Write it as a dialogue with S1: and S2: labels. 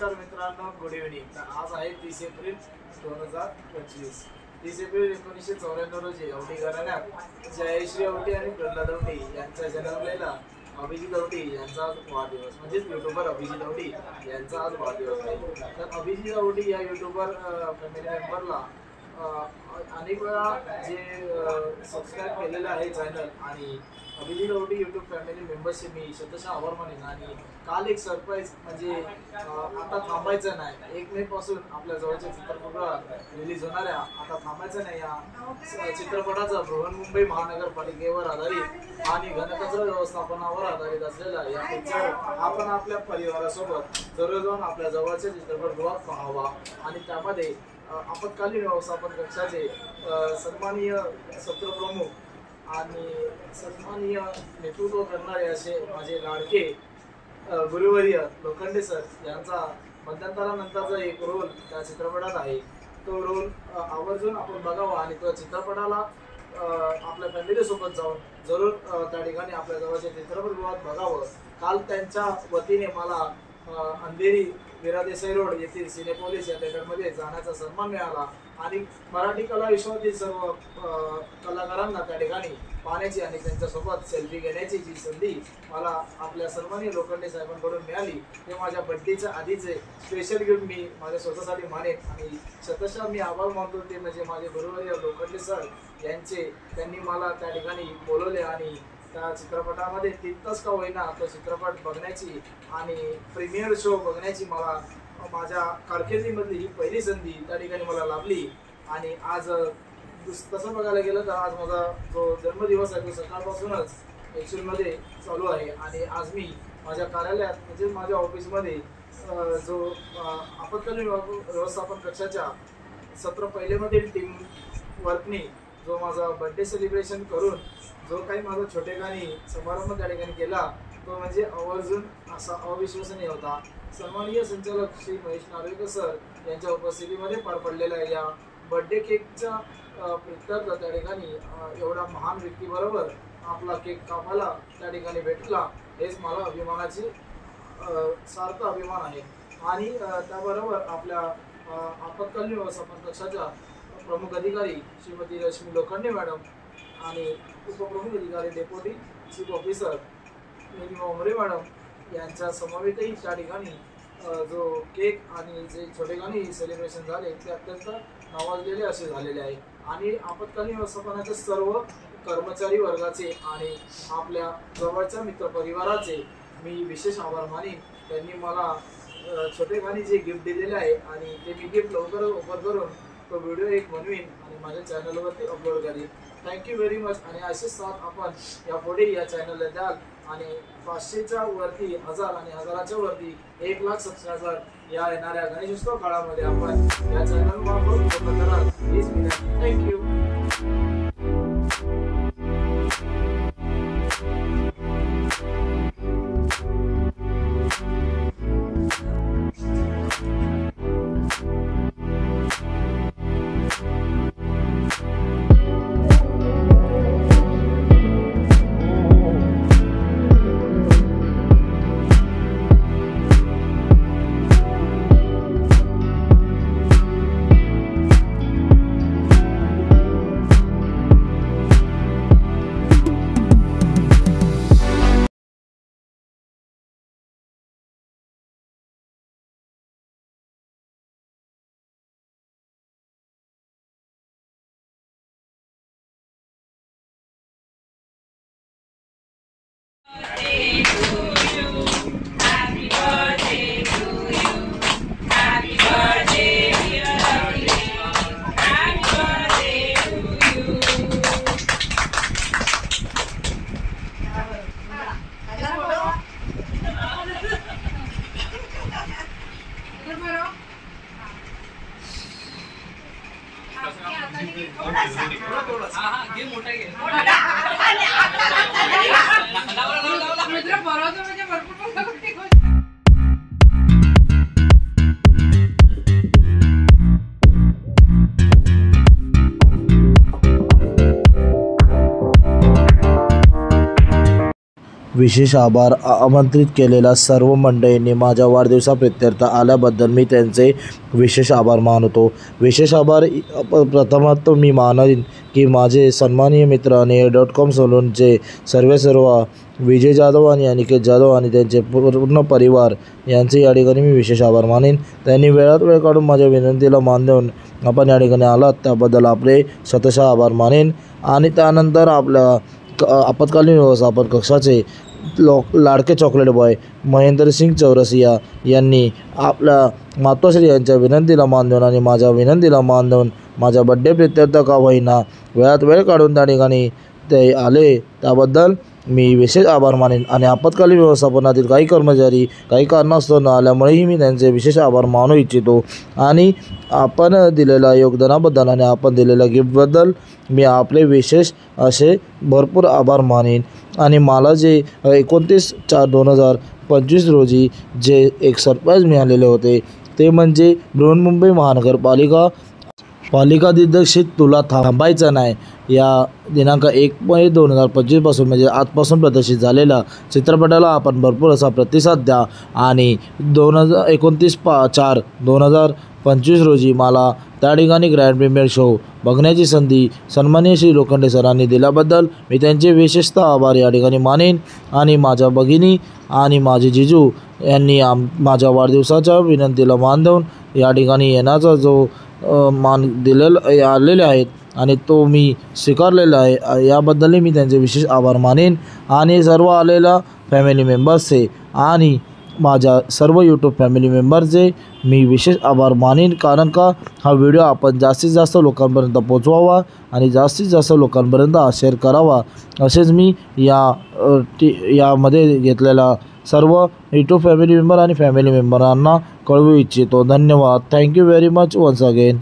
S1: नमस्कार मित्रांनो, good evening. आज आहे 30 एप्रिल 2025। 30 एप्रिल 1994 रोजी औटी घराण्यात जयश्री औटी आणि प्रल्हाद औटी यांचा जन्मलेला अभिजित औटी यांचा वाढदिवस, म्हणजेच युट्यूबर अभिजित औटी यांचा आज वाढदिवस आहे। तर अभिजित औटी या युट्यूबर फॅमिली मेंबरला अनेक वेळा जे सबस्क्राईब केलेलं आहे चॅनल, आणि Abhijit Auti YouTube family membership मी शतशः आभार मानेन। आणि काल एक सरप्राईज, म्हणजे आता थांबायचं नाही, 1 मे पासून आपल्या जवळच्या चित्रपटात रिलीज होणाऱ्या आता थांबायचं नाही या चित्रपटाचा बृहन्मुंबई महानगरपालिकेवर आधारित आणि घनकचरा व्यवस्थापनावर आधारित असलेला या पिक्चर आपण आपल्या परिवारासोबत जरूर जाऊन आपल्या जवळच्या चित्रपटगृहात पाहावा। आणि त्यामध्ये आपत्कालीन व्यवस्थापन कक्षाचे सन्माननीय सत्रप्रमुख आणि सन्माननीय नेतृत्व करणारे असे माझे लाडके गुरुवर्य लोखंडे सर यांचा मध्यंतरानंतरचा एक रोल त्या चित्रपटात आहे। तो रोल आवर्जून आपण बघावा आणि त्या चित्रपटाला आपल्या फॅमिलीसोबत जाऊन जरूर त्या ठिकाणी आपल्या जवळच्या चित्रपटगृहात बघावं। काल त्यांच्या वतीने मला अंधेरी वीरा देसाई रोड येथील सिनेपोलिस या थिएटरमध्ये जाण्याचा सन्मान मिळाला आणि मराठी कला विश्वातील सर्व कलाकारांना त्या ठिकाणी पाहण्याची आणि त्यांच्यासोबत सेल्फी घेण्याची जी संधी मला आपल्या सन्माननीय लोखंडे साहेबांकडून मिळाली, ते माझ्या बड्डेच्या आधीचे स्पेशल गिफ्ट मी माझ्या स्वतःसाठी मानेन। आणि शतशः मी आभार मानतो ते म्हणजे माझे गुरुवर्य लोखंडे सर यांचे। त्यांनी मला त्या ठिकाणी बोलवले आणि त्या चित्रपटामध्ये 3 तास का होईना तो चित्रपट बघण्याची आणि प्रीमियर शो बघण्याची मला माझ्या कारकिर्दीमधली ही पहिली संधी त्या ठिकाणी मला लाभली। आणि आज तसं बघायला गेलं तर आज माझा जो जन्मदिवस आहे तो सकाळपासूनच ॲक्च्युअलमध्ये चालू आहे। आणि आज मी माझ्या कार्यालयात म्हणजे माझ्या ऑफिसमध्ये जो आपत्कालीन व्यवस्थापन कक्षाच्या सत्र पहिलेमधील टीम वर्कनी जो माझा बर्थडे सेलिब्रेशन करून जो काही माझा छोटेखानी समारंभ त्या ठिकाणी केला तो म्हणजे आवर्जून असा अविश्वसनीय होता। सन्माननीय संचालक श्री महेश नार्वेकर सर यांच्या उपस्थितीमध्ये पार पडलेल्या या बर्थडे केकच्या प्रित्यर्थ त्या ठिकाणी एवढा महान व्यक्तीबरोबर आपला केक कापायला त्या ठिकाणी भेटला, हेच मला अभिमानाची सार्थ अभिमान आहे। आणि त्याबरोबर आपल्या आपत्कालीन व्यवस्थापन कक्षाच्या प्रमुख अधिकारी श्रीमती रश्मी लोखंडे मॅडम आणि उपप्रमुख अधिकारी डेप्युटी चीफ ऑफिसर नीलिमा उमरे मॅडम यांच्या समवेतही त्या ठिकाणी जो केक आणि जे छोटेखानी सेलिब्रेशन झाले ते अत्यंत नावाजलेले असे झालेले आहे। आणि आपत्कालीन व्यवस्थापनाचे सर्व कर्मचारी वर्गाचे आणि आपल्या जवळच्या मित्रपरिवाराचे मी विशेष आभार मानेन। त्यांनी मला छोटेखानी जे गिफ्ट दिलेले आहे आणि ते मी गिफ्ट लवकर ओपन करून तो व्हिडिओ एक बनवीन आणि माझ्या चॅनलवरती अपलोड करीन। Thank you very much. आणि असेच साथ आपण यापुढे या चॅनलला द्याल आणि 500च्या वरती 1000 आणि 1000च्या वरती 1 लाख सबस्क्रायबर या येणाऱ्या गणेशोत्सव काळामध्ये आपण या चॅनलवर पूर्ण कराल, प्लीज विनंती। थँक्यू।
S2: विशेष आभार. आमंत्रित केलेल्या सर्व मंडळींनी माझ्या वाढदिवसाप्रित्यर्थ आल्याबद्दल मी त्यांचे विशेष आभार मानतो. विशेष आभार प्रथमतः मी मानेन की माझे सन्माननीय मित्र आणि .com सलूनचे सर्व विजय जाधव आणि अनिकेत जाधव आणि त्यांचे पूर्ण परिवार यांचे या ठिकाणी मी विशेष आभार मानेन. त्यांनी वेळात वेळ काढून माझ्या विनंतीला मान देऊन आपण या ठिकाणी आलात त्याबद्दल आपले शतशः आभार मानेन. आणि त्यानंतर आपल्या आपत्कालीन व्यवस्थापन कक्षाचे लाडके चॉकलेट बॉय महेंद्रसिंग चौरसिया यांनी आपल्या मातोश्री यांच्या विनंतीला मान देऊन आणि माझ्या विनंतीला मान देऊन माझ्या बड्डे प्रित्यर्थ का होईना वेळात वेळ काढून त्या ठिकाणी ते आले त्याबद्दल मी विशेष आभार मानेन. आणि आपत्कालीन व्यवस्थापनातील काही कर्मचारी काही कारणास्तव न आल्यामुळेही मी त्यांचे विशेष आभार मानू इच्छितो. आणि आपण दिलेल्या योगदानाबद्दल आणि आपण दिलेल्या गिफ्टबद्दल मी आपले विशेष असे भरपूर आभार मानेन. आणि मला जे 29/4/2025 रोजी जे एक सरप्राईज मिळालेले होते ते म्हणजे बृहन्मुंबई महानगरपालिका दिग्दर्शित तुला थांबायचं नाही या दिनांक 1 मे 2025 पासून म्हणजे आजपासून प्रदर्शित झालेल्या चित्रपटाला आपण भरपूर असा प्रतिसाद द्या. आणि 29/4/2025 रोजी मला त्या ठिकाणी ग्रँड प्रीमियर शो बघण्याची संधी सन्माननीय श्री लोखंडे सरांनी दिल्याबद्दल मी त्यांचे विशेषतः आभार या ठिकाणी मानेन. आणि माझ्या भगिनी आणि माझे जिजू यांनी माझ्या वाढदिवसाच्या विनंतीला मान देऊन या ठिकाणी येण्याचा जो मान आलेले आहेत आणि तो मी स्वीकारलेला आहे याबद्दलही मी त्यांचे विशेष आभार मानेन. आणि सर्व आलेल्या फॅमिली मेंबर्सचे आणि माझ्या सर्व यूट्यूब फॅमिली मेंबरचे मी विशेष आभार मानेन. कारण का हा व्हिडिओ आपण जास्तीत जास्त लोकांपर्यंत पोचवावा आणि जास्तीत जास्त लोकांपर्यंत शेअर करावा असेच मी यामध्ये घेतलेला सर्व यूट्यूब फॅमिली मेंबर आणि फॅमिली मेंबरांना कळवू इच्छितो. धन्यवाद. Thank you very much once again.